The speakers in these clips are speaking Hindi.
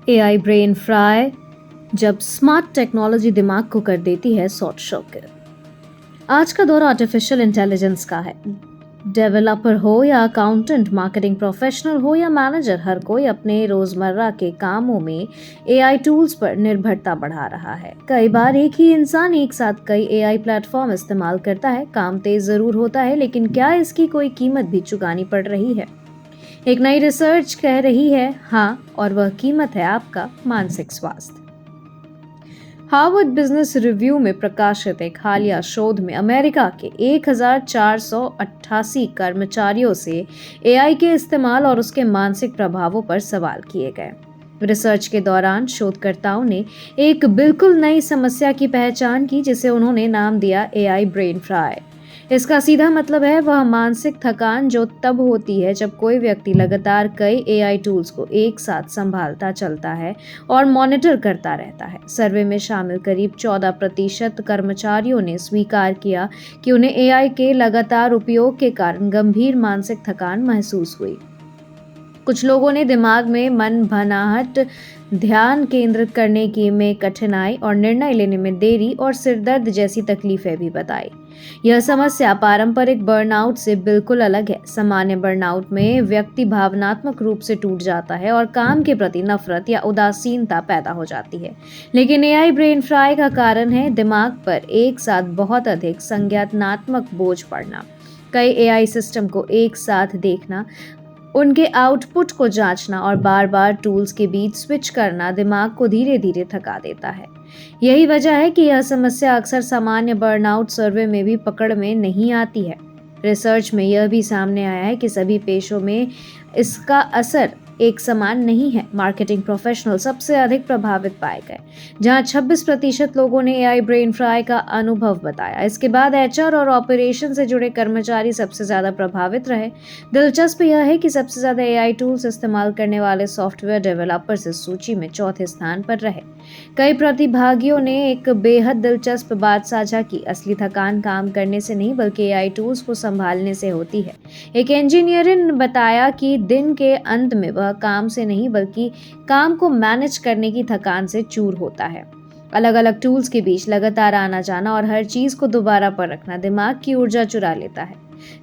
एआई ब्रेन फ्राई, जब स्मार्ट टेक्नोलॉजी दिमाग को कर देती है शॉर्ट सर्किट। आज का दौर आर्टिफिशियल इंटेलिजेंस का है। डेवलपर हो या अकाउंटेंट, मार्केटिंग प्रोफेशनल हो या मैनेजर, हर कोई अपने रोजमर्रा के कामों में एआई टूल्स पर निर्भरता बढ़ा रहा है। कई बार एक ही इंसान एक साथ कई एआई प्लेटफॉर्म इस्तेमाल करता है। काम तेज जरूर होता है, लेकिन क्या इसकी कोई कीमत भी चुकानी पड़ रही है? एक नई रिसर्च कह रही है हाँ, और वह कीमत है आपका मानसिक स्वास्थ्य। हार्वर्ड बिजनेस रिव्यू में प्रकाशित एक हालिया शोध में अमेरिका के 1488 कर्मचारियों से एआई के इस्तेमाल और उसके मानसिक प्रभावों पर सवाल किए गए। रिसर्च के दौरान शोधकर्ताओं ने एक बिल्कुल नई समस्या की पहचान की, जिसे उन्होंने नाम दिया एआई ब्रेन फ्राई। इसका सीधा मतलब है वह मानसिक थकान जो तब होती है जब कोई व्यक्ति लगातार कई एआई टूल्स को एक साथ संभालता चलता है और मॉनिटर करता रहता है। सर्वे में शामिल करीब 14% कर्मचारियों ने स्वीकार किया कि उन्हें एआई के लगातार उपयोग के कारण गंभीर मानसिक थकान महसूस हुई। कुछ लोगों ने दिमाग में मन भनाहट, ध्यान केंद्रित करने की में कठिनाई और निर्णय लेने में देरी और सिरदर्द जैसी तकलीफें भी बताई। यह समस्या पारंपरिक बर्नआउट से बिल्कुल अलग है। सामान्य बर्नआउट में व्यक्ति भावनात्मक रूप से टूट जाता है और काम के प्रति नफरत या उदासीनता पैदा हो जाती है। लेकिन एआई ब्रेन फ्राई का कारण है दिमाग पर एक साथ बहुत अधिक संज्ञानात्मक बोझ पड़ना। कई एआई सिस्टम को एक साथ देखना, उनके आउटपुट को जांचना और बार बार टूल्स के बीच स्विच करना दिमाग को धीरे धीरे थका देता है। यही वजह है कि यह समस्या अक्सर सामान्य बर्नआउट सर्वे में भी पकड़ में नहीं आती है। रिसर्च में यह भी सामने आया है कि सभी पेशों में इसका असर एक समान नहीं है। मार्केटिंग प्रोफेशनल सबसे अधिक प्रभावित पाए गए, जहां 26% लोगों ने एआई ब्रेन फ्राई का अनुभव बताया। इसके बाद एचआर और ऑपरेशन से जुड़े कर्मचारी सबसे ज्यादा प्रभावित रहे। दिलचस्प यह है कि सबसे ज्यादा एआई टूल्स इस्तेमाल करने वाले सॉफ्टवेयर डेवलपर्स इस सूची में चौथे स्थान पर रहे। कई प्रतिभागियों ने एक बेहद दिलचस्प बात साझा की। असली थकान काम करने से नहीं बल्कि एआई टूल्स को संभालने से होती है। एक इंजीनियर ने बताया कि दिन के अंत में वह काम से नहीं बल्कि काम को मैनेज करने की थकान से चूर होता है। अलग अलग टूल्स के बीच लगातार आना जाना और हर चीज को दोबारा पर रखना दिमाग की ऊर्जा चुरा लेता है।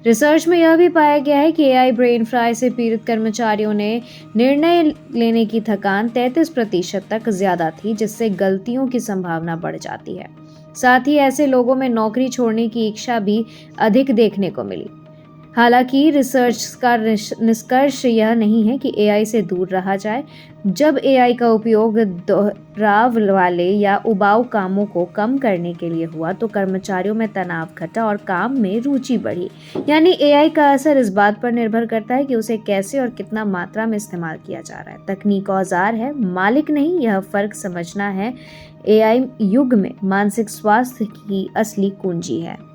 रिसर्च में यह भी पाया गया है कि एआई ब्रेन फ्राई से पीड़ित कर्मचारियों ने निर्णय लेने की थकान 33% तक ज्यादा थी, जिससे गलतियों की संभावना बढ़ जाती है। साथ ही ऐसे लोगों में नौकरी छोड़ने की इच्छा भी अधिक देखने को मिली। हालांकि रिसर्च का निष्कर्ष यह नहीं है कि एआई से दूर रहा जाए। जब एआई का उपयोग दोहराव वाले या उबाऊ कामों को कम करने के लिए हुआ तो कर्मचारियों में तनाव घटा और काम में रुचि बढ़ी। यानी एआई का असर इस बात पर निर्भर करता है कि उसे कैसे और कितना मात्रा में इस्तेमाल किया जा रहा है। तकनीक औजार है, मालिक नहीं। यह फर्क समझना है एआई युग में मानसिक स्वास्थ्य की असली कुंजी है।